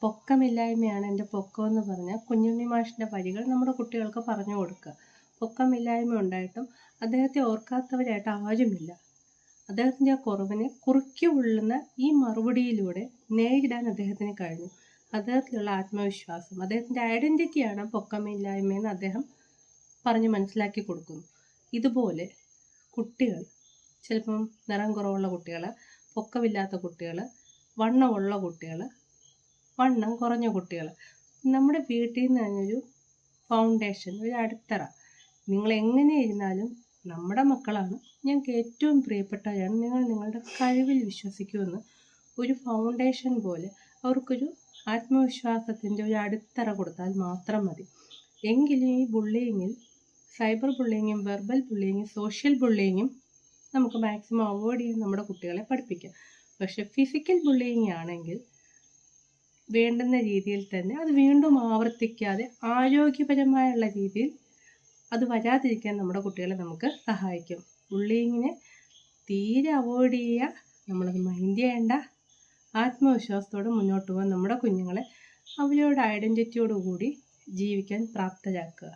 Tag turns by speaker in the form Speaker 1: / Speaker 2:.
Speaker 1: പൊക്കമില്ലായ്മയാണ് എൻ്റെ പൊക്കം എന്ന് പറഞ്ഞാൽ കുഞ്ഞുണ്ണി മാഷിൻ്റെ വരികൾ നമ്മുടെ കുട്ടികൾക്ക് പറഞ്ഞു കൊടുക്കുക. പൊക്കമില്ലായ്മ ഉണ്ടായിട്ടും അദ്ദേഹത്തെ ഓർക്കാത്തവരായിട്ട് ആരുമില്ല. അദ്ദേഹത്തിൻ്റെ ആ കുറവിനെ കുറുക്കി ഉള്ളുന്ന ഈ മറുപടിയിലൂടെ നേരിടാൻ അദ്ദേഹത്തിന് കഴിഞ്ഞു. അദ്ദേഹത്തിലുള്ള ആത്മവിശ്വാസം, അദ്ദേഹത്തിൻ്റെ ഐഡൻറ്റിറ്റിയാണ് പൊക്കമില്ലായ്മയെന്ന് അദ്ദേഹം പറഞ്ഞ് മനസ്സിലാക്കി കൊടുക്കുന്നു. ഇതുപോലെ കുട്ടികൾ, ചിലപ്പം നിറം കുറവുള്ള കുട്ടികൾ, പൊക്കമില്ലാത്ത കുട്ടികൾ, വണ്ണമുള്ള കുട്ടികൾ, വണ്ണം കുറഞ്ഞ കുട്ടികൾ, നമ്മുടെ വീട്ടിൽ നിന്ന് തന്നെ ഒരു ഫൗണ്ടേഷൻ, ഒരു അടിത്തറ. നിങ്ങൾ എങ്ങനെ ഇരുന്നാലും നമ്മുടെ മക്കളാണ്, ഞങ്ങൾക്ക് ഏറ്റവും പ്രിയപ്പെട്ടവരാണ്, നിങ്ങൾ നിങ്ങളുടെ കഴിവിൽ വിശ്വസിക്കുമെന്ന് ഒരു ഫൗണ്ടേഷൻ പോലെ അവർക്കൊരു ആത്മവിശ്വാസത്തിൻ്റെ ഒരു അടിത്തറ കൊടുത്താൽ മാത്രം മതി. എങ്കിലും ഈ ബുള്ളിങ്ങിൽ, സൈബർ ബുള്ളിങ്ങും വെർബൽ ബുള്ളിങ്ങും സോഷ്യൽ ബുള്ളിങ്ങും നമുക്ക് മാക്സിമം അവോയ്ഡ് ചെയ്ത് നമ്മുടെ കുട്ടികളെ പഠിപ്പിക്കാം. പക്ഷെ ഫിസിക്കൽ ബുള്ളിങ് ആണെങ്കിൽ വേണ്ടുന്ന രീതിയിൽ തന്നെ അത് വീണ്ടും ആവർത്തിക്കാതെ ആരോഗ്യപരമായുള്ള രീതിയിൽ അത് വരാതിരിക്കാൻ നമ്മുടെ കുട്ടികളെ നമുക്ക് സഹായിക്കും. ബുള്ളിങ്ങിനെ തീരെ അവോയ്ഡ് ചെയ്യുക, നമ്മളത് മൈൻഡ് ചെയ്യേണ്ട, ആത്മവിശ്വാസത്തോടെ മുന്നോട്ട് പോകാൻ നമ്മുടെ കുഞ്ഞുങ്ങളെ അവരുടെ ഐഡൻറ്റിറ്റിയോടുകൂടി ജീവിക്കാൻ പ്രാപ്തരാക്കുക.